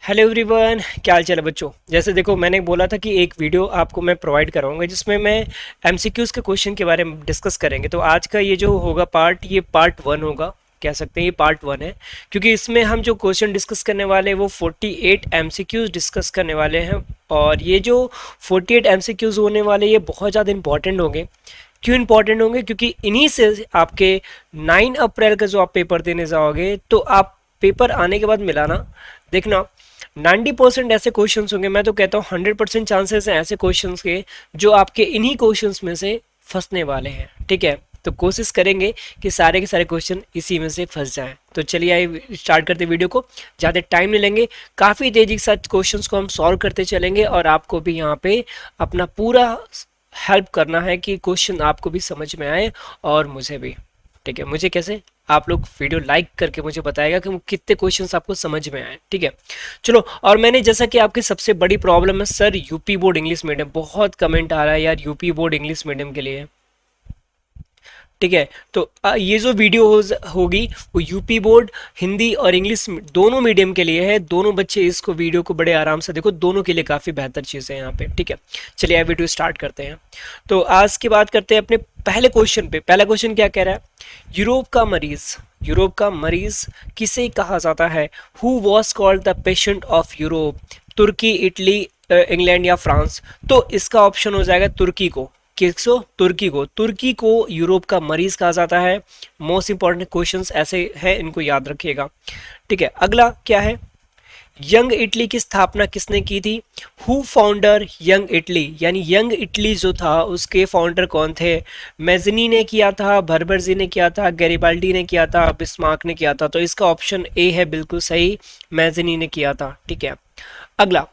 Hello everyone, क्या हाल चाल है बच्चों। जैसे देखो, मैंने बोला था कि एक वीडियो आपको मैं प्रोवाइड कराऊंगा जिसमें मैं एमसीक्यूज़ के क्वेश्चन के बारे में डिस्कस करेंगे। तो आज का ये जो होगा पार्ट, ये पार्ट वन होगा, कह सकते हैं ये पार्ट वन है, क्योंकि इसमें हम जो क्वेश्चन डिस्कस करने वाले हैं वो 48 एमसीक्यूज़ डिस्कस करने वाले हैं। और ये जो 48 एमसीक्यूज़ होने वाले ये बहुत ज़्यादा इंपॉर्टेंट होंगे। क्यों इंपॉर्टेंट होंगे? क्योंकि इन्हीं से आपके 9 अप्रैल का जो आप पेपर देने जाओगे, तो आप पेपर आने के बाद मिलाना, देखना 90% ऐसे क्वेश्चंस होंगे, मैं तो कहता हूँ 100% चांसेस हैं ऐसे क्वेश्चंस के जो आपके इन्हीं क्वेश्चंस में से फंसने वाले हैं। ठीक है, तो कोशिश करेंगे कि सारे के सारे क्वेश्चन इसी में से फंस जाएं। तो चलिए आइए स्टार्ट करते वीडियो को, ज़्यादा टाइम नहीं लेंगे, काफ़ी तेज़ी के साथ क्वेश्चंस को हम सॉल्व करते चलेंगे और आपको भी यहाँ पे अपना पूरा हेल्प करना है कि क्वेश्चन आपको भी समझ में आए और मुझे भी। ठीक है, मुझे कैसे, आप लोग वीडियो लाइक करके मुझे बताएगा कि कितने क्वेश्चंस आपको समझ में आए। ठीक है, चलो। और मैंने जैसा कि आपकी सबसे बड़ी प्रॉब्लम है sir UP board English medium, बहुत कमेंट आ रहा है यार यूपी बोर्ड इंग्लिश मीडियम के लिए। ठीक है, तो ये जो वीडियो होगी वो यूपी बोर्ड हिंदी और इंग्लिश दोनों मीडियम के लिए है। दोनों बच्चे इसको वीडियो को बड़े आराम से देखो, दोनों के लिए काफ़ी बेहतर चीज़ है यहाँ पे। ठीक है, चलिए अब वीडियो स्टार्ट करते हैं। तो आज की बात करते हैं अपने पहले क्वेश्चन पे। पहला क्वेश्चन क्या कह रहा है? यूरोप का मरीज किसे कहा जाता है? Who was called the patient of Europe? तुर्की, इटली, इंग्लैंड या फ्रांस? तो इसका ऑप्शन हो जाएगा तुर्की को। किसको? तुर्की को यूरोप का मरीज कहा जाता है। मोस्ट इंपॉर्टेंट क्वेश्चंस ऐसे हैं, इनको याद रखिएगा। ठीक है, अगला क्या है? यंग इटली की स्थापना किसने की थी? हु फाउंडर यंग इटली, यानी यंग इटली जो था उसके फाउंडर कौन थे? मैजनी ने किया था, भर्बरजी ने किया था, गैरिबाल्डी ने किया था, बिस्मार्क ने किया था? तो इसका ऑप्शन ए है बिल्कुल सही, मैजनी ने किया था। ठीक है, अगला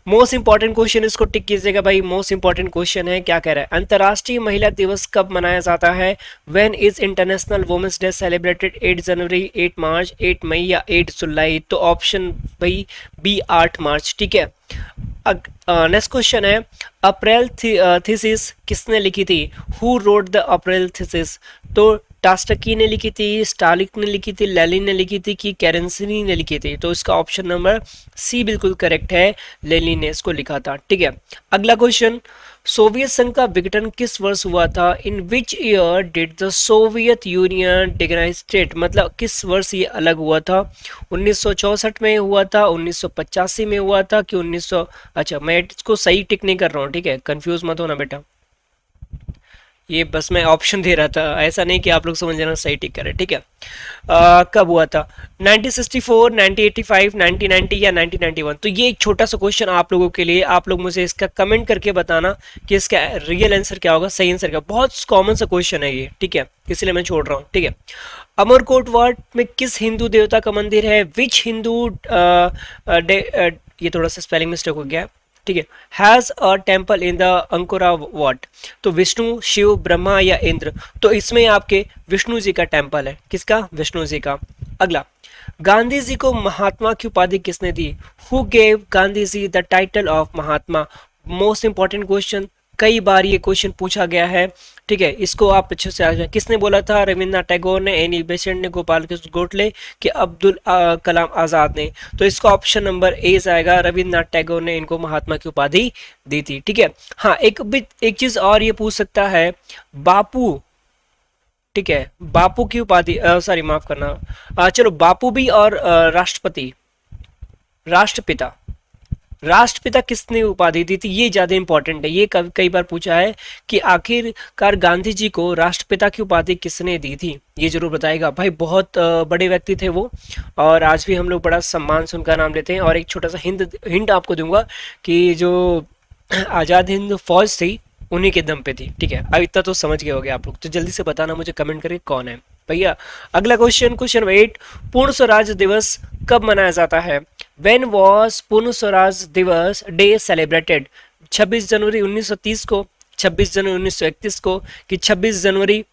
मोस्ट इंपॉर्टेंट क्वेश्चन, इसको टिक कीजिएगा भाई। मोस्ट इंपॉर्टेंट क्वेश्चन है, क्या कह रहा है? अंतर्राष्ट्रीय महिला दिवस कब मनाया जाता है? When is international women's day celebrated? 8 जनवरी, 8 मार्च, 8 मई या 8 जुलाई? तो ऑप्शन भाई बी 8 मार्च। ठीक है, नेक्स्ट क्वेश्चन है, अप्रैल थीसिस किसने लिखी थी? Who wrote the April thesis? तो टास्टकी ने लिखी थी, स्टालिक ने लिखी थी, लेलिन ने लिखी थी कि कैरेंसनी ने लिखी थी? तो इसका ऑप्शन नंबर सी बिल्कुल करेक्ट है, लेलिन ने इसको लिखा था। ठीक है, अगला क्वेश्चन, सोवियत संघ का विघटन किस वर्ष हुआ था? In which year did the Soviet Union डिग्नाइस्टेड? मतलब किस वर्ष ये अलग हुआ था? 1964 में हुआ था, 1985 में हुआ था कि 1900? अच्छा, मैं इसको सही टिक नहीं कर रहा हूँ, ठीक है, कंफ्यूज मत होना बेटा, ये बस मैं ऑप्शन दे रहा था, ऐसा नहीं कि आप लोग समझ लेना सही टिक करें। ठीक है, कब हुआ था? 1964, 1985, 1990 या 1991? तो ये एक छोटा सा क्वेश्चन आप लोगों के लिए, आप लोग मुझे इसका कमेंट करके बताना कि इसका रियल आंसर क्या होगा, सही आंसर क्या। बहुत कॉमन सा क्वेश्चन है ये, ठीक है, इसलिए मैं छोड़ रहा हूँ। ठीक है, अमरकोट वाट में किस हिंदू देवता का मंदिर है? विच हिंदू ये थोड़ा सा स्पेलिंग मिस्टेक हो गया है। ठीक है, has a temple in the Angkor Wat? तो विष्णु, शिव, ब्रह्मा या इंद्र? तो इसमें आपके विष्णु जी का टेम्पल है। किसका? विष्णु जी का। अगला, गांधी जी को महात्मा की उपाधि किसने दी? Who gave Gandhi ji the title of Mahatma? Most important question, कई बार ये क्वेश्चन पूछा गया है। ठीक है, इसको आप अच्छे से आज किसने बोला था? रविन्द्रनाथ टैगोर ने, एनी बेसेंट ने, गोपाल कृष्ण गोखले कि अब्दुल कलाम आजाद ने? तो इसका ऑप्शन नंबर ए आएगा, रविन्द्रनाथ टैगोर ने इनको महात्मा की उपाधि दी थी। ठीक है, हाँ, एक चीज और ये पूछ सकता है, बापू, ठीक है, बापू की उपाधि, सॉरी माफ करना, चलो बापू भी और राष्ट्रपति, राष्ट्रपिता, राष्ट्रपिता किसने उपाधि दी थी? ये ज्यादा इंपॉर्टेंट है, ये कई बार पूछा है कि आखिरकार गांधी जी को राष्ट्रपिता की उपाधि किसने दी थी? ये जरूर बताएगा भाई, बहुत बड़े व्यक्ति थे वो, और आज भी हम लोग बड़ा सम्मान से उनका नाम लेते हैं। और एक छोटा सा हिंट आपको दूंगा कि जो आजाद हिंद फौज थी उन्हीं के दम पे थी। ठीक है, अब इतना तो समझ गए होगे आप लोग, तो जल्दी से बताना मुझे कमेंट करके कौन है भैया। अगला क्वेश्चन, क्वेश्चन 8, पूर्ण स्वराज दिवस कब मनाया जाता है? When was पूर्ण स्वराज दिवस डे सेलिब्रेटेड? 26 जनवरी 1930 को, 26 जनवरी 1931 को, कि 26 जनवरी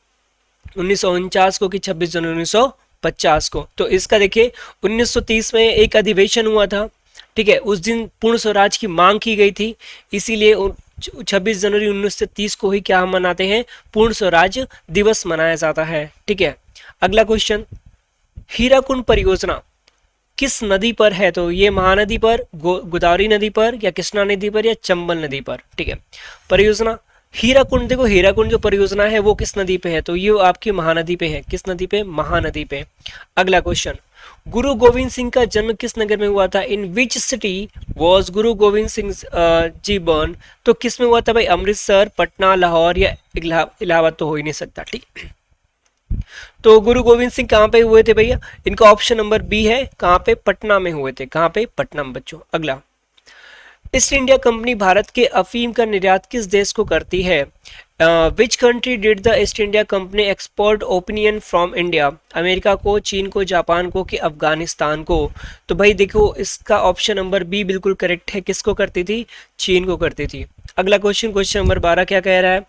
1949 को, कि 26 जनवरी 1950 को? तो इसका देखिए 1930 में एक अधिवेशन हुआ था। ठीक है, उस दिन पूर्ण स्वराज की मांग की गई थी, इसीलिए 26 जनवरी 1930 को ही क्या हम मनाते हैं? पूर्ण स्वराज दिवस मनाया जाता है। ठीक है, अगला क्वेश्चन, हीराकुंड परियोजना किस नदी पर है, तो ये महानदी पर, गोदावरी नदी पर, या कृष्णा नदी पर, या चंबल नदी पर। ठीक है। परियोजना हीराकुंड, देखो हीराकुंड जो परियोजना है वो किस नदी पे है, तो ये आपकी महानदी पे है। किस नदी पे, महानदी पे। अगला क्वेश्चन, गुरु गोविंद सिंह का जन्म किस नगर में हुआ था, in which city was Guru Govind Singh ji burn, तो किस में हुआ था भाई, अमृतसर, पटना, लाहौर, या इलाहाबाद तो हो ही नहीं सकता। ठीक, तो गुरु गोविंद सिंह कहाँ पे हुए थे भैया, इनका ऑप्शन नंबर बी है, कहाँ पे, पटना में हुए थे। कहाँ पे, पटना में बच्चों। अगला, ईस्ट इंडिया कंपनी भारत के अफीम का निर्यात किस देश को करती है, which country did the east India company export opinion from India, America को, चीन को, जापान को, कि अफगानिस्तान को। तो भाई देखो इसका ऑप्शन नंबर बी बिल्कुल करेक्ट है, किसको करती थी, चीन को करती थी। अगला क्वेश्चन, क्वेश्चन नंबर 12 क्या कह रहा है,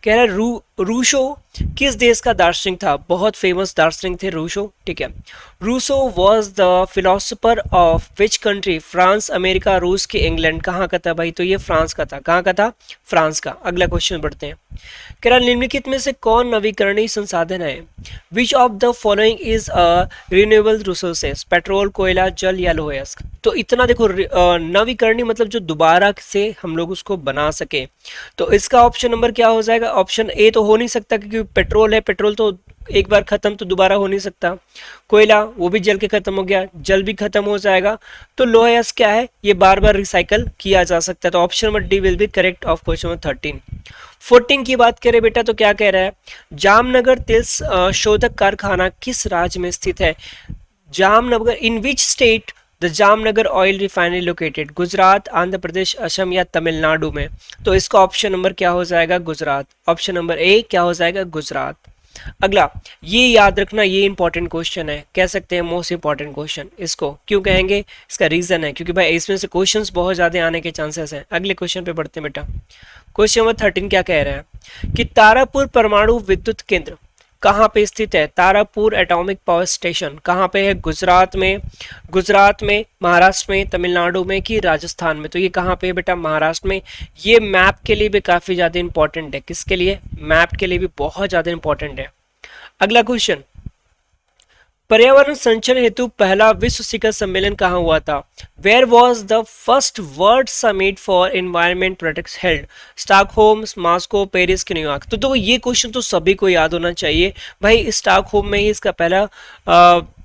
कह रहा है रूसो किस देश का दार्शनिक था, बहुत फेमस दार्शनिक थे रूसो। ठीक है। Rousseau was the philosopher of which country, France, America, रूस, के इंग्लैंड, कहाँ का था भाई, तो ये फ्रांस का था। कहाँ का था, फ्रांस का। अगला क्वेश्चन बढ़ते हैं, कह रहा निम्नलिखित में से कौन नवीकरणीय संसाधन है, which of the following is a renewable resources, petrol, कोयला, जल, या लोहा। तो इतना देखो, नवीकरणीय मतलब जो दोबारा से हम लोग उसको बना सके, तो इसका ऑप्शन नंबर क्या हो जाएगा, ऑप्शन ए तो हो नहीं सकता क्योंकि पेट्रोल है, पेट्रोल तो एक बार खत्म तो दोबारा हो नहीं सकता। कोयला वो भी जल के खत्म हो गया, जल भी खत्म हो जाएगा। तो लोहा क्या है, ये बार बार रिसाइकल किया जा सकता है। तो option number D will be correct of question number 13। 14 की बात करें बेटा तो क्या कह रहा है, जामनगर तेल शोधक कारखाना किस राज्य में स्थित है, Jamnagar, in which state the Jamnagar oil refinery located, Gujarat, Andhra Pradesh, Assam, या तमिलनाडु में। तो इसका ऑप्शन नंबर क्या हो जाएगा, गुजरात। ऑप्शन नंबर ए क्या हो जाएगा, गुजरात। अगला, ये याद रखना, ये इंपॉर्टेंट क्वेश्चन है, कह सकते हैं मोस्ट इंपॉर्टेंट क्वेश्चन। इसको क्यों कहेंगे, इसका रीजन है क्योंकि भाई इसमें से क्वेश्चंस बहुत ज्यादा आने के चांसेस हैं। अगले क्वेश्चन पे बढ़ते हैं बेटा। क्वेश्चन नंबर 13 क्या कह रहा है कि तारापुर परमाणु विद्युत केंद्र कहाँ पे स्थित है, तारापुर एटॉमिक पावर स्टेशन कहाँ पे है, गुजरात में, महाराष्ट्र में, तमिलनाडु में, कि राजस्थान में। तो ये कहाँ पे है बेटा, महाराष्ट्र में। ये मैप के लिए भी काफी ज्यादा इंपॉर्टेंट है, किसके लिए, मैप के लिए भी बहुत ज्यादा इंपॉर्टेंट है। अगला क्वेश्चन, पर्यावरण संरक्षण हेतु पहला विश्व शिखर सम्मेलन कहाँ हुआ था, where was the first world summit for environment protect held, Stockholm, Moscow, Paris, के न्यूयॉर्क। तो ये क्वेश्चन तो सभी को याद होना चाहिए भाई, स्टॉकहोम में ही इसका पहला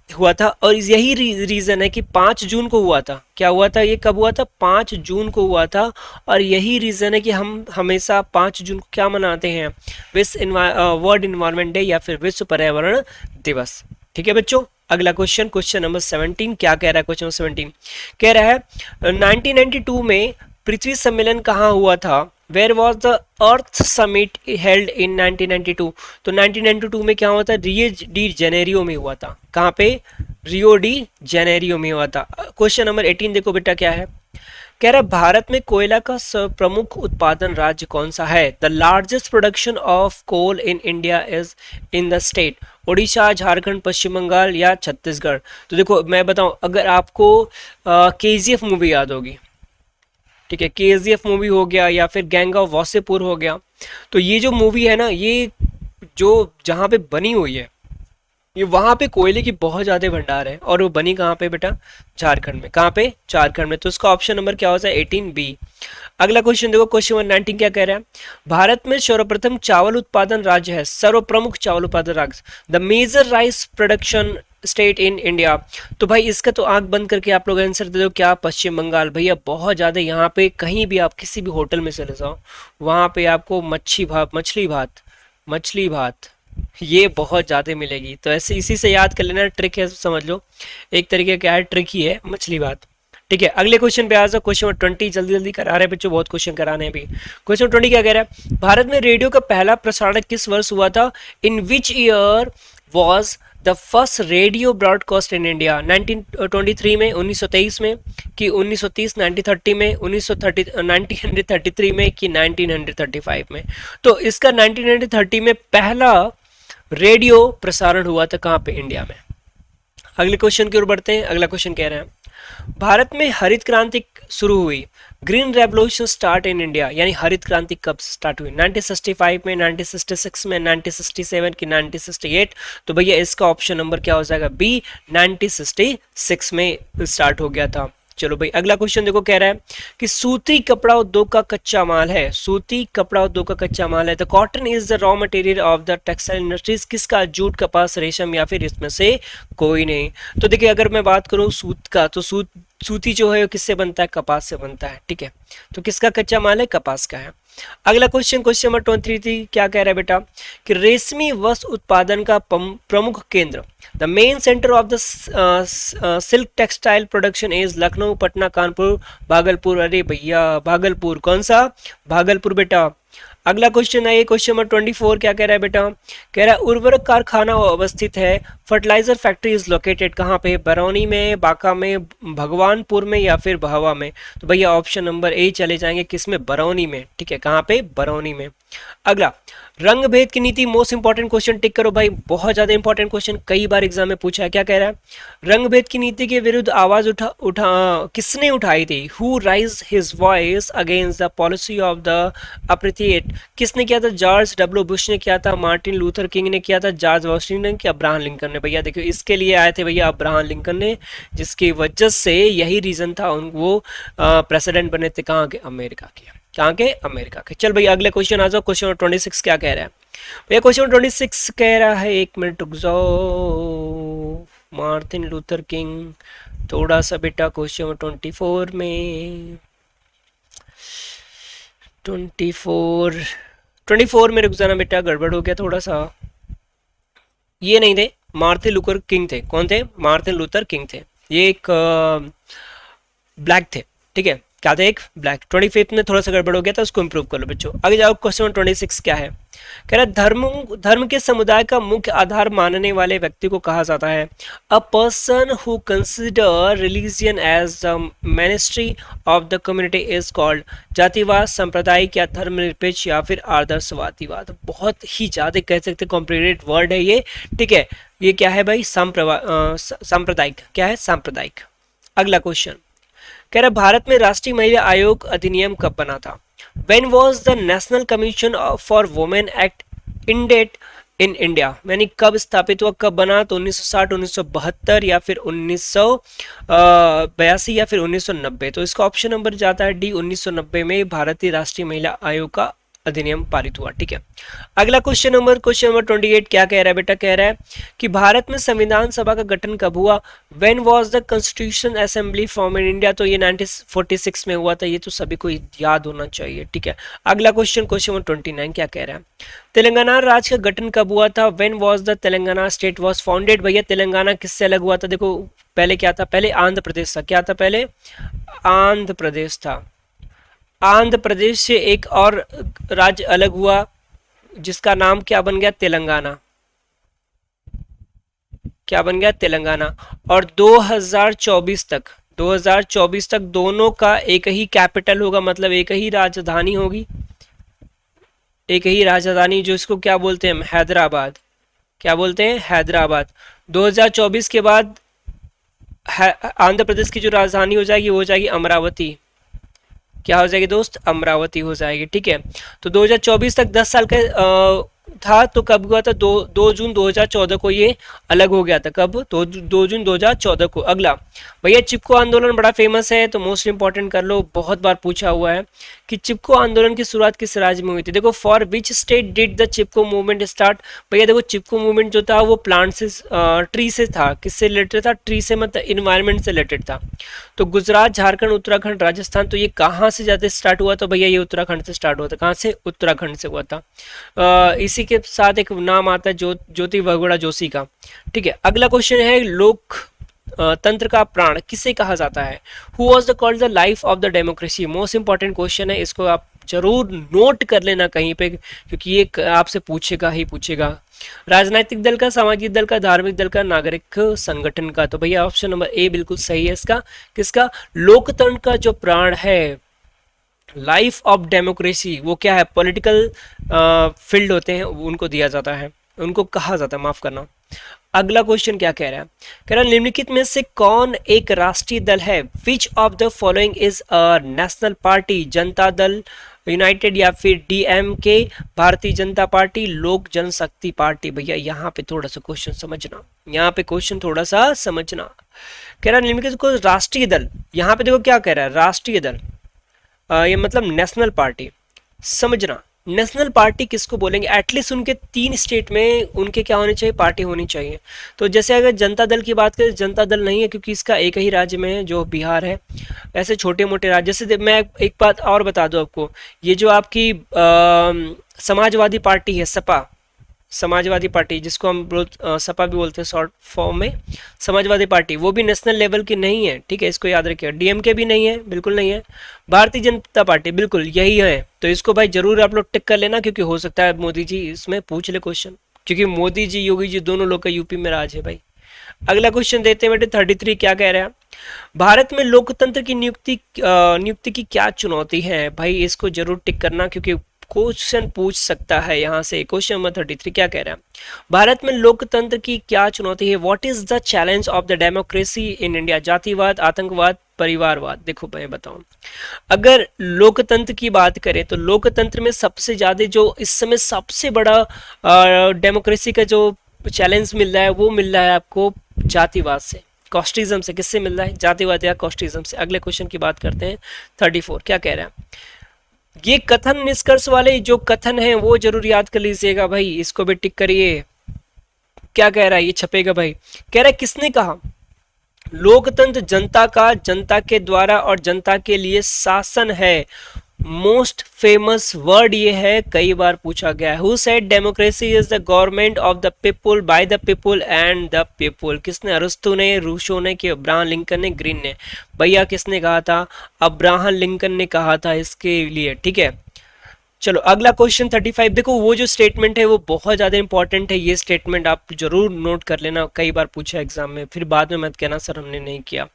हुआ था। और यही रीजन है कि 5 जून को हुआ था। क्या हुआ था, ये कब हुआ था, 5 जून को हुआ था। और यही रीजन है कि हम हमेशा 5 जून को क्या मनाते हैं, वर्ल्ड एनवायरमेंट डे या फिर विश्व पर्यावरण दिवस। ठीक है बच्चों। अगला क्वेश्चन, क्वेश्चन नंबर 17 क्या कह रहा है, क्वेश्चन नंबर 17 कह रहा है 1992 में पृथ्वी सम्मेलन कहाँ हुआ था, where was the earth summit held in 1992। तो 1992 में क्या हुआ था, रियो डी जेनेरियो में हुआ था। कहाँ पे, रियो डी जेनेरियो में हुआ था। क्वेश्चन नंबर 18 देखो बेटा क्या है, कह रहा है भारत में कोयला का प्रमुख उत्पादन राज्य कौन सा है, the largest production of coal in India is in the state, Orissa, Jharkhand, Paschim Bangal, या छत्तीसगढ़। तो देखो मैं बताऊं, अगर आपको KGF मूवी याद होगी, ठीक है, KGF मूवी हो गया या फिर गैंग ऑफ वासेपुर हो गया, तो ये जो मूवी है ना, ये जो जहाँ पे बनी हुई है, ये वहां पे कोयले की बहुत ज्यादा भंडार है। और वो बनी कहाँ पे बेटा, झारखंड में। कहाँ पे, झारखंड में। तो इसका ऑप्शन नंबर क्या हो जाए, 18B। अगला क्वेश्चन देखो, क्वेश्चन नंबर 19 क्या कह रहा है, भारत में सर्वप्रथम चावल उत्पादन राज्य है, सर्वप्रमुख चावल उत्पादन राज्य, the major rice production state in India. तो भाई इसका तो आंख बंद करके आप लोग आंसर दे दो, क्या, पश्चिम बंगाल। भैया बहुत ज्यादा, यहाँ पे कहीं भी आप किसी भी होटल में चले जाओ, वहां पे आपको मछली भात ये बहुत ज़्यादा मिलेगी। तो ऐसे इसी से याद कर लेना, ट्रिक है समझ लो, एक तरीके का है, ट्रिक ही है मछली भात। ठीक है। अगले क्वेश्चन पे आ जाओ, क्वेश्चन नंबर 20। जल्दी जल्दी करा रहे हैं बच्चों, बहुत क्वेश्चन कराने हैं अभी। क्वेश्चन 20 क्या कह रहा है, भारत में रेडियो का पहला प्रसारण किस वर्ष हुआ था, in which year was the first radio broadcast in India, 1923 में, 1923 में, कि 1930, 1930 में, 1933 में, कि 1935 में। तो इसका 1930 में पहला रेडियो प्रसारण हुआ था, कहाँ पे, इंडिया में। अगले क्वेश्चन की ओर बढ़ते हैं। अगला क्वेश्चन कह रहे हैं भारत में हरित क्रांति शुरू हुई, green revolution start in India, यानी हरित क्रांति कब स्टार्ट हुई? 1965 में, 1966 में, 1967 की 1968? तो भैया इसका ऑप्शन नंबर क्या हो जाएगा? बी, 1966 में स्टार्ट हो गया था। चलो भाई अगला क्वेश्चन देखो, कह रहा है कि सूती कपड़ा उद्योग का कच्चा माल है, सूती कपड़ा उद्योग का कच्चा माल है, the cotton is the raw material of the textile industries, किसका? जूट, कपास, रेशम या फिर इसमें से कोई नहीं। तो देखिए अगर मैं बात करूं सूत का, तो सूती जो है किससे बनता है? कपास से बनता है, ठीक है। तो किसका कच्चा माल है? कपास का है। अगला क्वेश्चन, क्वेश्चन नंबर 23 क्या कह रहा है बेटा कि रेशमी वस्त्र उत्पादन का प्रमुख केंद्र, the main centre of the silk textile production is Lucknow, Patna, Kanpur, Bhagalpur. अरे भैया भागलपुर, कौन सा? भागलपुर बेटा। अगला क्वेश्चन है ये क्वेश्चन नंबर 24 क्या कह रहा है बेटा? कह रहा है उर्वरक कारखाना अवस्थित है, फर्टिलाइजर फैक्ट्री इज लोकेटेड कहाँ पे? बरौनी में, बांका में, भगवानपुर में या फिर भहवा में? तो भैया ऑप्शन नंबर ए चले जाएंगे, किसमें? बरौनी में, ठीक है। कहाँ पे? बरौनी में। अगला, रंग भेद की नीति, मोस्ट इंपॉर्टेंट क्वेश्चन, टिक करो भाई, बहुत ज्यादा इंपॉर्टेंट क्वेश्चन, कई बार एग्जाम में पूछा है। क्या कह रहा है? रंग भेद की नीति के विरुद्ध आवाज किसने उठाई थी? Who raise his voice against the policy of the apartheid? किसने किया था? जॉर्ज डब्ल्यू बुश ने किया था, मार्टिन लूथर किंग ने किया था, जॉर्ज वॉशिंगटन ने, कि अब्राहम लिंकन ने? भैया देखियो इसके लिए आए थे भैया अब्राहम लिंकन ने, जिसकी वजह से यही रीजन था वो प्रेसिडेंट बने थे, कहाँ के? अमेरिका के। कहाँ के? अमेरिका के। चल भैया अगले क्वेश्चन आ जाओ, क्वेश्चन 26 क्या कह रहा है भैया? क्वेश्चन 26 कह रहा है, एक मिनट रुक जाओ, मार्टिन लूथर किंग, थोड़ा सा बेटा क्वेश्चन 24 में, 24 में रुक जाना बेटा, गड़बड़ हो गया थोड़ा सा। ये नहीं थे, मार्टिन लूथर किंग थे। कौन थे? मार्टिन लूथर किंग थे। ये एक ब्लैक थे, ठीक है। क्या थे? एक ब्लैक। 25 में थोड़ा सा गड़बड़ हो गया था, उसको इंप्रूव कर लो बच्चों। आगे जाओ, क्वेश्चन 26 क्या है? कह रहा है धर्म के समुदाय का मुख्य आधार मानने वाले व्यक्ति को कहा जाता है a person who consider religion as the ministry of the community is called. जातिवाद, सांप्रदायिक या धर्मनिरपेक्ष या फिर आदर्शवादीवाद। बहुत ही ज्यादा कह सकते कॉम्प्लिकेटेड वर्ड है ये, ठीक है। ये क्या है भाई? सांप्रदायिक। क्या है? सांप्रदायिक। अगला क्वेश्चन कह रहा है भारत में राष्ट्रीय महिला आयोग अधिनियम कब बना था? When was the National Commission for Women Act इंडेट इन इंडिया, यानी कब स्थापित हुआ, कब बना? तो 1960, 1972 या फिर 1982 या फिर 1990? तो इसका ऑप्शन नंबर जाता है डी, 1990 में भारतीय राष्ट्रीय महिला आयोग का अधिनियम पारित हुआ, ठीक है। अगला क्वेश्चन नंबर 28 क्या कह रहा है बेटा? कह रहा है कि भारत में संविधान सभा का गठन कब हुआ? When was the constitution assembly form in India? तो ये 1946 में हुआ था, ये तो सभी को याद होना चाहिए, ठीक है। अगला क्वेश्चन 29 क्या कह रहा है? तेलंगाना राज्य का गठन कब हुआ था? When was the Telangana state was founded? भैया तेलंगाना किससे अलग हुआ था? देखो पहले क्या था? पहले आंध्र प्रदेश था। क्या था? पहले आंध्र प्रदेश था। आंध्र प्रदेश से एक और राज्य अलग हुआ जिसका नाम क्या बन गया? तेलंगाना। क्या बन गया? तेलंगाना। और 2024 तक दोनों का एक ही कैपिटल होगा, मतलब एक ही राजधानी होगी, एक ही राजधानी, जो इसको क्या बोलते हैं? हैदराबाद। क्या बोलते हैं? हैदराबाद। 2024 के बाद आंध्र प्रदेश की जो राजधानी हो जाएगी वो हो जाएगी अमरावती। क्या हो जाएगी दोस्त? अमरावती हो जाएगी, ठीक है। तो 2024 तक 10 साल का था, तो कब हुआ था? 2 जून 2014 को ये अलग हो गया था। कब? 2 जून 2014 को। अगला भैया चिपको आंदोलन बड़ा फेमस है, तो मोस्ट इंपॉर्टेंट कर लो, बहुत बार पूछा हुआ है कि चिपको आंदोलन की शुरुआत किस राज्य में हुई थी? देखो, for which state did the Chipko movement start? भैया देखो चिपको मूवमेंट जो था वो प्लांट से, ट्री से था। किससे रिलेटेड था? ट्री से, मतलब इन्वायरमेंट से रिलेटेड था। तो गुजरात, झारखंड, उत्तराखंड, राजस्थान, तो ये कहाँ से जाते स्टार्ट हुआ? तो भैया ये उत्तराखंड से स्टार्ट हुआ था। कहाँ से? उत्तराखंड से हुआ था। इसी के साथ एक नाम आता है ज्योति बगुड़ा जोशी का, ठीक है। अगला क्वेश्चन है लोक तंत्र का प्राण किसे कहा जाता है? Who was the called the life of the democracy? Most important question है, इसको आप जरूर नोट कर लेना कहीं पे, क्योंकि ये आपसे पूछेगा ही पूछेगा। राजनीतिक दल का, सामाजिक दल का, धार्मिक दल का, नागरिक संगठन का? तो भैया ऑप्शन नंबर ए बिल्कुल सही है इसका। किसका? लोकतंत्र का जो प्राण है, लाइफ ऑफ डेमोक्रेसी, वो क्या है? पॉलिटिकल फील्ड होते हैं उनको दिया जाता है, उनको कहा जाता है, माफ करना। अगला क्वेश्चन क्या कह रहा है, कह रहा है निम्नलिखित में से कौन एक राष्ट्रीय दल है, which of the following is a national party, Janata Dal United या फिर डीएमके, भारतीय जनता पार्टी, लोक जनशक्ति पार्टी। भैया यहाँ पे थोड़ा सा क्वेश्चन समझना, यहाँ पे क्वेश्चन थोड़ा सा समझना। कह रहा है निम्नलिखित को राष्ट्रीय दल, यहाँ पे देखो क्या कह रहा है, राष्ट्रीय दल ये मतलब नेशनल पार्टी। समझना नेशनल पार्टी किसको बोलेंगे, एटलीस्ट उनके 3 स्टेट में उनके क्या होने चाहिए, पार्टी होनी चाहिए। तो जैसे अगर जनता दल की बात करें, जनता दल नहीं है क्योंकि इसका एक ही राज्य में है जो बिहार है। ऐसे छोटे मोटे राज्य, जैसे मैं एक बात और बता दूं आपको, ये जो आपकी समाजवादी पार्टी है, सपा, समाजवादी पार्टी जिसको हम सपा भी बोलते हैं शॉर्ट फॉर्म में, समाजवादी पार्टी, वो भी नेशनल लेवल की नहीं है, ठीक है, इसको याद रखिए। डीएमके भी नहीं है, बिल्कुल नहीं है। भारतीय जनता पार्टी बिल्कुल यही है, तो इसको भाई जरूर आप लोग टिक कर लेना, क्योंकि हो सकता है मोदी जी इसमें पूछ ले क्वेश्चन, क्योंकि मोदी जी योगी जी दोनों लोग का यूपी में राज है भाई। अगला क्वेश्चन देते हैं बेटे 33, क्या कह रहा है, भारत में लोकतंत्र की नियुक्ति की क्या चुनौती है। भाई इसको जरूर टिक करना, क्योंकि क्वेश्चन पूछ सकता है यहाँ से। क्वेश्चन नंबर 33 क्या कह रहा है, भारत में लोकतंत्र की क्या चुनौती है, what is the challenge of the democracy in India, जातिवाद, आतंकवाद, परिवारवाद। देखो मैं बताऊं, अगर लोकतंत्र की बात करें तो लोकतंत्र में सबसे ज्यादा जो इस समय सबसे बड़ा डेमोक्रेसी का जो चैलेंज मिल रहा है, वो मिल रहा है आपको जातिवाद से, कॉस्टिज्म से। किससे मिल रहा है, जातिवाद या कॉस्टिज्म से। अगले क्वेश्चन की बात करते हैं 34, क्या कह रहा है, ये कथन निष्कर्ष वाले जो कथन है वो जरूर याद कर लीजिएगा भाई, इसको भी टिक करिए। क्या कह रहा है, ये छपेगा भाई। कह रहा है किसने कहा, लोकतंत्र जनता का, जनता के द्वारा और जनता के लिए शासन है। मोस्ट फेमस वर्ड ये है, कई बार पूछा गया है। Who said democracy is the government of the people, by the people and the people. किसने, अरस्तु ने, रूसो ने, कि अब्राहम लिंकन ने, ग्रीन ने। भैया किसने कहा था, अब्राहम लिंकन ने कहा था इसके लिए, ठीक है। चलो अगला क्वेश्चन 35। देखो वो जो स्टेटमेंट है वो बहुत ज्यादा इंपॉर्टेंट है, ये स्टेटमेंट आप जरूर नोट कर लेना, कई बार पूछा एग्जाम में, फिर बाद में मत कहना सर हमने नहीं किया।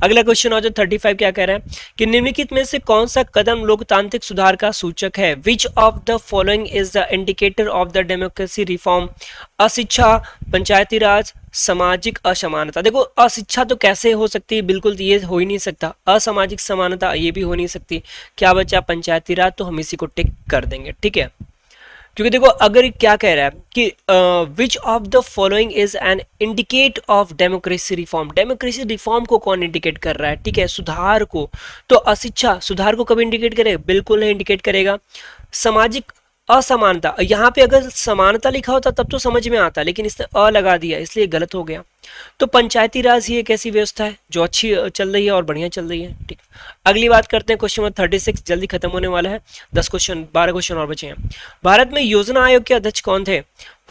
अगला क्वेश्चन और जो 35 क्या कह रहा है कि निम्नलिखित में से कौन सा कदम लोकतांत्रिक सुधार का सूचक है, which of the following is the indicator of the democracy reform, अशिक्षा, पंचायती राज, सामाजिक असमानता। देखो अशिक्षा तो कैसे हो सकती है, बिल्कुल ये हो ही नहीं सकता। असामाजिक समानता ये भी हो नहीं सकती। क्या बचा, पंचायती राज, तो हम इसी को टिक कर देंगे, ठीक है। क्योंकि देखो अगर क्या कह रहा है कि विच of the following is an indicate of democracy reform, democracy reform को कौन इंडिकेट कर रहा है, ठीक है, सुधार को। तो अशिक्षा सुधार को कभी इंडिकेट करेगा, बिल्कुल नहीं इंडिकेट करेगा। सामाजिक असमानता, यहाँ पे अगर समानता लिखा होता तब तो समझ में आता, लेकिन इसने अ लगा दिया इसलिए गलत हो गया। तो पंचायती राज ही एक ऐसी व्यवस्था है जो अच्छी चल रही है और बढ़िया चल रही है, ठीक। अगली बात करते हैं क्वेश्चन नंबर 36, जल्दी खत्म होने वाला है, 12 क्वेश्चन और बचे हैं। भारत में योजना आयोग के अध्यक्ष कौन थे,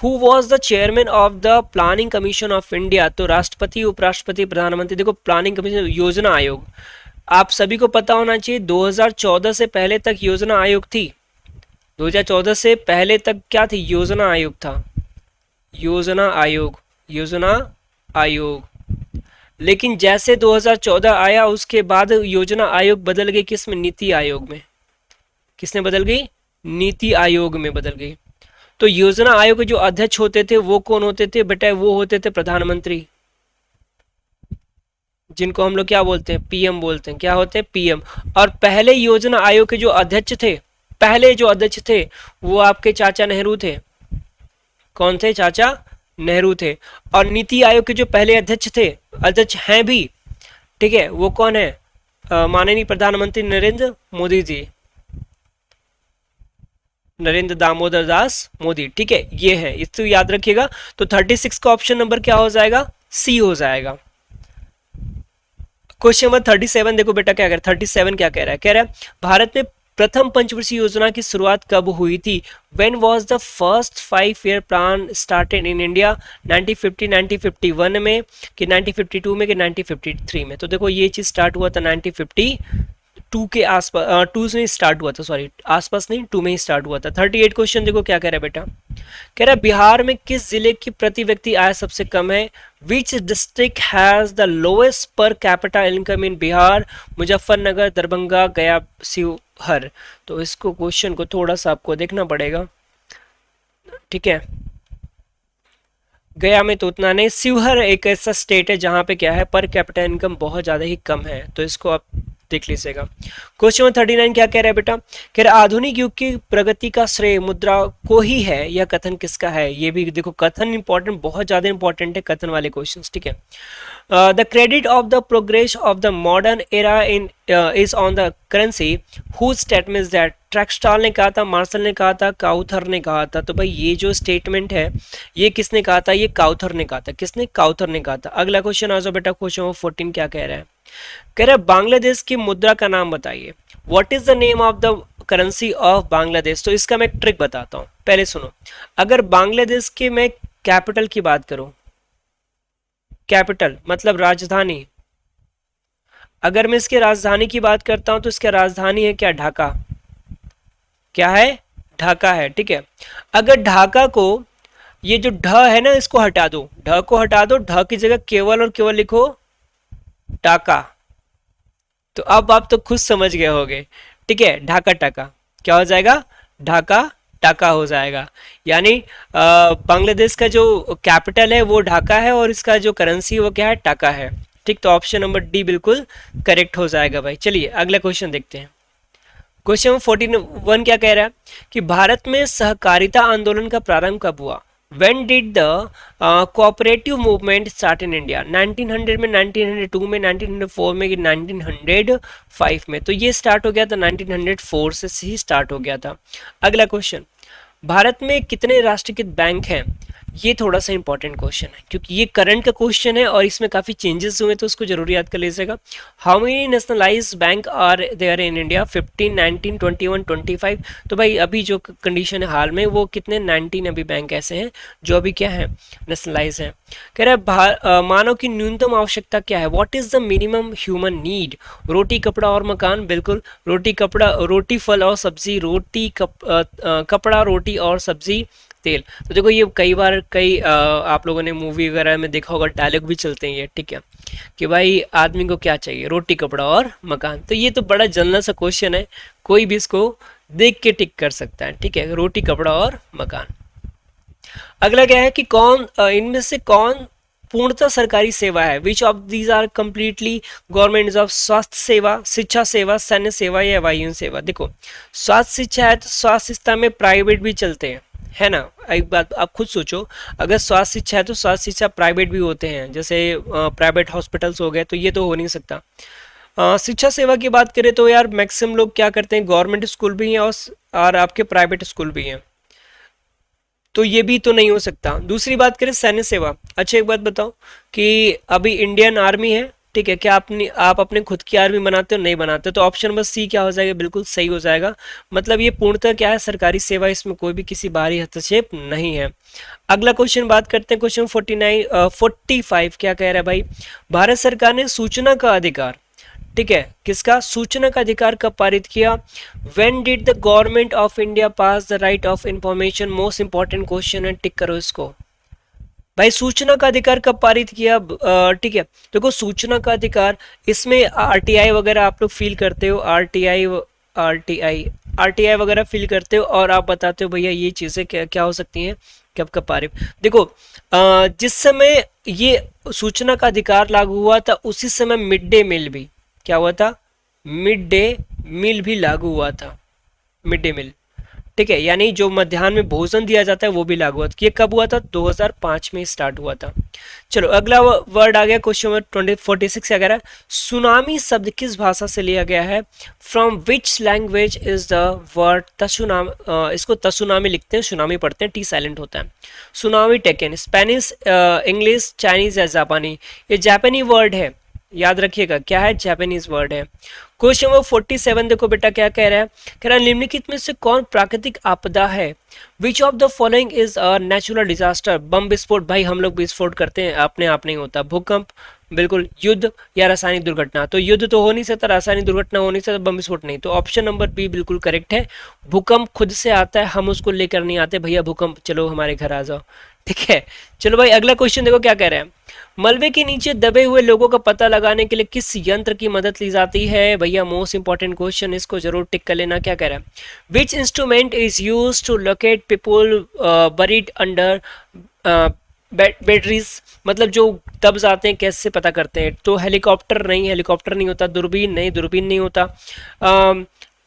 who was the chairman of the planning commission of India. तो राष्ट्रपति, उपराष्ट्रपति, प्रधानमंत्री। देखो प्लानिंग कमीशन, योजना आयोग आप सभी को पता होना चाहिए, 2014 से पहले तक योजना आयोग थी। 2014 से पहले तक क्या थी, योजना आयोग था, योजना आयोग, योजना आयोग। लेकिन जैसे 2014 आया उसके बाद योजना आयोग बदल गई, किस में, नीति आयोग में। किसने बदल गई, नीति आयोग में बदल गई। तो योजना आयोग के जो अध्यक्ष होते थे वो कौन होते थे बेटा, वो होते थे प्रधानमंत्री, जिनको हम लोग क्या बोलते हैं, पीएम बोलते हैं। क्या होते हैं, पीएम। और पहले योजना आयोग के जो अध्यक्ष थे, पहले जो अध्यक्ष थे वो आपके चाचा नेहरू थे। कौन थे, चाचा नेहरू थे। और नीति आयोग के जो पहले अध्यक्ष थे, अध्यक्ष हैं भी, ठीक है, वो कौन है, माननीय प्रधानमंत्री नरेंद्र मोदी जी, नरेंद्र दामोदर दास मोदी, ठीक है, ये है, इसको याद रखिएगा। तो 36 का ऑप्शन नंबर क्या हो जाएगा, सी हो जाएगा। क्वेश्चन नंबर 37 देखो बेटा क्या कह रहा है, 37 क्या कह रहा है, कह रहा है भारत में प्रथम पंचवर्षीय योजना की शुरुआत कब हुई थी, when was the first 5 year plan started in India, 1950 1951 में कि 1952 में कि 1953 में। तो देखो ये चीज स्टार्ट हुआ था 1952 के आसपास, 2 से स्टार्ट हुआ था, सॉरी आसपास नहीं, 2 में ही स्टार्ट हुआ था। 38 क्वेश्चन देखो क्या कह रहा है बेटा, कह रहा है बिहार में किस जिले की प्रति व्यक्ति आय सबसे कम है, which district has the lowest per capita income in Bihar, Muzaffarnagar, Darbhanga, गया, शिवहर। तो इसको क्वेश्चन को थोड़ा सा आपको देखना पड़ेगा, ठीक है। गया में तो उतना नहीं। शिवहर एक ऐसा स्टेट है जहाँ पे क्या है, पर कैपिटा इनकम बहुत ज़्यादा ही कम है, तो इसको आप देख लीजिएगा। क्वेश्चन नंबर 39 क्या कह रहा है बेटा, कह रहा है आधुनिक युग की प्रगति का श्रेय मुद्रा को ही है, यह कथन किसका है। ये भी देखो कथन इंपॉर्टेंट, बहुत ज़्यादा इंपॉर्टेंट है कथन वाले क्वेश्चन, ठीक है। The credit of the progress of the modern era in is on the currency whose statement is that ट्रैक्सटाल ने कहा था, मार्शल ने कहा था, काउथर ने कहा था। तो भाई ये जो स्टेटमेंट है ये किसने कहा था, ये काउथर ने कहा था। किसने, काउथर ने कहा था। अगला क्वेश्चन आ जाओ बेटा, क्वेश्चन नंबर 14 क्या कह रहा है, कह रहा है बांग्लादेश की मुद्रा का नाम बताइए। What is the name of the currency of Bangladesh. तो इसका मैं एक ट्रिक बताता हूँ, पहले सुनो। अगर बांग्लादेश के मैं कैपिटल की बात करूं, कैपिटल मतलब राजधानी, अगर मैं इसके राजधानी की बात करता हूं तो इसका राजधानी है क्या, ढाका। क्या है, ढाका है, ठीक है। अगर ढाका को, ये जो ढ है ना इसको हटा दो, ढ को हटा दो, ढ की जगह केवल और केवल लिखो ढाका, तो अब आप तो खुद समझ गए होगे, ठीक है। ढाका टाका क्या हो जाएगा, ढाका टाका हो जाएगा। यानी बांग्लादेश का जो कैपिटल है वो ढाका है और इसका जो करेंसी वो क्या है, टाका है, ठीक। तो ऑप्शन नंबर डी बिल्कुल करेक्ट हो जाएगा भाई। चलिए अगला क्वेश्चन देखते हैं। क्वेश्चन नंबर 41 क्या कह रहा है कि भारत में सहकारिता आंदोलन का प्रारंभ कब हुआ। When did the cooperative movement start in India? 1900 में, 1902 में, 1904 में, कि 1905 में। तो ये स्टार्ट हो गया था 1904 से ही स्टार्ट हो गया था। अगला क्वेश्चन, भारत में कितने राष्ट्रीयकृत बैंक हैं। ये थोड़ा सा इंपॉर्टेंट क्वेश्चन है क्योंकि ये करंट का क्वेश्चन है और इसमें काफ़ी चेंजेस हुए, तो उसको जरूर याद कर लीजिएगा। How many nationalise bank are there in India, 15, 19, 21, 25। तो भाई अभी जो कंडीशन है हाल में वो कितने, 19 अभी बैंक ऐसे हैं जो अभी क्या है, नेशनलाइज हैं। कह रहा है मानव की न्यूनतम आवश्यकता क्या है। What is the minimum human need. रोटी कपड़ा और मकान, बिल्कुल। रोटी कपड़ा, रोटी फल और सब्जी, रोटी कपड़ा रोटी और सब्जी तेल। तो देखो ये कई बार आप लोगों ने मूवी वगैरह में देखा होगा, डायलॉग भी चलते हैं ये, ठीक है, कि भाई आदमी को क्या चाहिए, रोटी कपड़ा और मकान। तो ये तो बड़ा जनरल सा क्वेश्चन है, कोई भी इसको देख के टिक कर सकता है, ठीक है, रोटी कपड़ा और मकान। अगला क्या है कि कौन इनमें से कौन पूर्णतः सरकारी सेवा है। Which of these are completely government job. स्वास्थ्य सेवा, शिक्षा सेवा, सैन्य सेवा या वायु सेवा। देखो स्वास्थ्य शिक्षा है तो स्वास्थ्य शिक्षा में प्राइवेट भी चलते हैं, है ना। एक बात आप खुद सोचो, अगर स्वास्थ्य शिक्षा है तो स्वास्थ्य शिक्षा प्राइवेट भी होते हैं, जैसे प्राइवेट हॉस्पिटल्स हो गए, तो ये तो हो नहीं सकता। शिक्षा सेवा की बात करें तो यार मैक्सिमम लोग क्या करते हैं, गवर्नमेंट स्कूल भी हैं और आपके प्राइवेट स्कूल भी हैं, तो ये भी तो नहीं हो सकता। दूसरी बात करें सैन्य सेवा, अच्छा एक बात बताओ कि अभी इंडियन आर्मी है, ठीक है, क्या आप अपने खुद की आर्मी बनाते हो, नहीं बनाते। तो ऑप्शन नंबर सी क्या हो जाएगा, बिल्कुल सही हो जाएगा। मतलब ये पूर्णतः क्या है, सरकारी सेवा, इसमें कोई भी किसी बाहरी हस्तक्षेप नहीं है। अगला क्वेश्चन बात करते हैं, क्वेश्चन 45 क्या कह रहा है भाई, भारत सरकार ने सूचना का अधिकार, ठीक है, किसका, सूचना का अधिकार कब पारित किया। When did the government of India pass the right of information. Most important question है, टिक करो इसको भाई। सूचना का अधिकार कब पारित किया, ठीक है। देखो सूचना का अधिकार, इसमें आरटीआई वगैरह आप लोग फील करते हो, आरटीआई वगैरह फील करते हो और आप बताते हो भैया ये चीज़ें क्या क्या हो सकती हैं, कब कब पारित। देखो जिस समय ये सूचना का अधिकार लागू हुआ था उसी समय मिड डे मील भी क्या हुआ था, मिड डे मील भी लागू हुआ था, मिड डे मील, ठीक है, यानी जो मध्याह्न में भोजन दिया जाता है वो भी लागू हुआ था। ये कब हुआ था, 2005 में स्टार्ट हुआ था। चलो अगला वर्ड आ गया, क्वेश्चन नंबर 46 क्या कह रहा है, सुनामी शब्द किस भाषा से लिया गया है। From which language is the word tsunami. इसको तसुनामी लिखते हैं, सुनामी पढ़ते हैं, टी साइलेंट होता है। Tsunami taken, Spanish, English, Chinese या जापानी। ये जापानी वर्ड है, याद रखिएगा क्या है, जापानीज वर्ड है। क्वेश्चन नंबर 47 देखो बेटा क्या कह रहा है, कह रहा है निम्नलिखित में से कौन प्राकृतिक आपदा है। Which of the following is a natural disaster. Bomb विस्फोट, भाई हम लोग विस्फोट करते हैं, अपने आप नहीं होता। भूकंप, बिल्कुल। युद्ध या रासायनिक दुर्घटना, तो युद्ध तो हो नहीं सकता, रासायनिक दुर्घटना हो नहीं सकता, बम विस्फोट नहीं। तो ऑप्शन नंबर बी बिल्कुल करेक्ट है। भूकंप खुद से आता है, हम उसको लेकर नहीं आते, भैया भूकंप चलो हमारे घर आ जाओ, ठीक है। चलो भाई अगला क्वेश्चन देखो क्या कह रहे हैं, मलबे के नीचे दबे हुए लोगों का पता लगाने के लिए किस यंत्र की मदद ली जाती है। भैया मोस्ट इंपॉर्टेंट क्वेश्चन, इसको जरूर टिक कर लेना। क्या कह रहा है, which instrument is use to locate people buried under batteries मतलब जो तब्स आते हैं कैसे पता करते हैं, तो हेलीकॉप्टर नहीं होता, दूरबीन नहीं होता।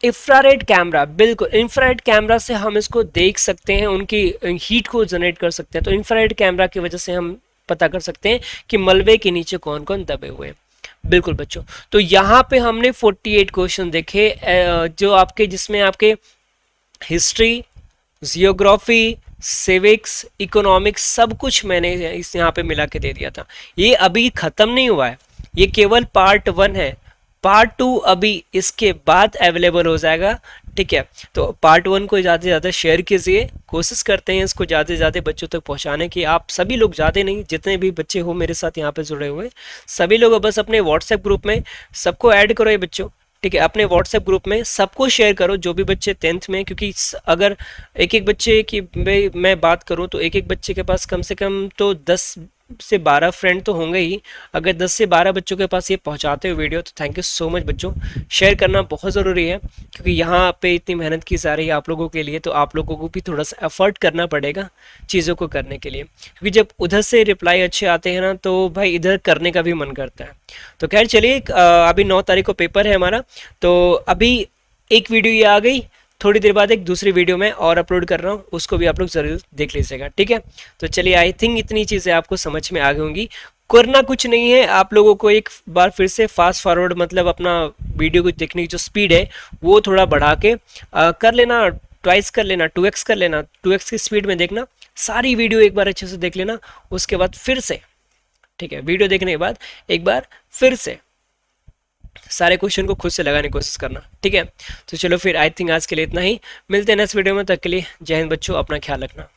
इंफ्रारेड कैमरा, बिल्कुल इंफ्रारेड कैमरा से हम इसको देख सकते हैं, उनकी हीट को जनरेट कर सकते हैं। तो इंफ्रारेड कैमरा की वजह से हम पता कर सकते हैं कि मलबे के नीचे कौन कौन दबे हुए हैं। बिल्कुल बच्चों, तो यहाँ पे हमने 48 क्वेश्चन देखे, जो आपके जिसमें आपके हिस्ट्री, जियोग्राफी, सिविक्स, इकोनॉमिक्स सब कुछ मैंने इस यहाँ पे मिला के दे दिया था। ये अभी ख़त्म नहीं हुआ है, ये केवल पार्ट 1 है। पार्ट 2 अभी इसके बाद अवेलेबल हो जाएगा, ठीक है। तो पार्ट 1 को ज़्यादा से ज़्यादा शेयर कीजिए, कोशिश करते हैं इसको ज़्यादा से ज़्यादा बच्चों तक पहुँचाने की। आप सभी लोग, ज़्यादा नहीं, जितने भी बच्चे हो मेरे साथ यहाँ पे जुड़े हुए सभी लोग बस अपने व्हाट्सएप ग्रुप में सबको ऐड करो ये बच्चों, ठीक है। अपने व्हाट्सएप ग्रुप में सबको शेयर करो, जो भी बच्चे 10th में, क्योंकि अगर एक एक बच्चे की मैं बात करूं तो एक एक बच्चे के पास कम से कम तो 10 से 12 फ्रेंड तो होंगे ही। अगर 10 से 12 बच्चों के पास ये पहुंचाते हो वीडियो, तो थैंक यू सो मच बच्चों। शेयर करना बहुत ज़रूरी है, क्योंकि यहाँ पे इतनी मेहनत की जा रही है आप लोगों के लिए, तो आप लोगों को भी थोड़ा सा एफर्ट करना पड़ेगा चीज़ों को करने के लिए, क्योंकि जब उधर से रिप्लाई अच्छे आते हैं ना, तो भाई इधर करने का भी मन करता है। तो खैर चलिए, अभी 9 तारीख को पेपर है हमारा, तो अभी एक वीडियो ये आ गई, थोड़ी देर बाद एक दूसरी वीडियो में और अपलोड कर रहा हूँ, उसको भी आप लोग ज़रूर देख लीजिएगा, ठीक है। तो चलिए, आई थिंक इतनी चीज़ें आपको समझ में आ गई होंगी। करना कुछ नहीं है, आप लोगों को एक बार फिर से फास्ट फॉरवर्ड, मतलब अपना वीडियो को देखने की जो स्पीड है वो थोड़ा बढ़ा के कर लेना, ट्वाइस कर लेना, 2x कर लेना, 2x की स्पीड में देखना, सारी वीडियो एक बार अच्छे से देख लेना। उसके बाद फिर से, ठीक है, वीडियो देखने के बाद एक बार फिर से सारे क्वेश्चन को खुद से लगाने की कोशिश करना, ठीक है। तो चलो फिर, आई थिंक आज के लिए इतना ही, मिलते हैं नेक्स्ट वीडियो में, तक के लिए जय हिंद बच्चों, अपना ख्याल रखना।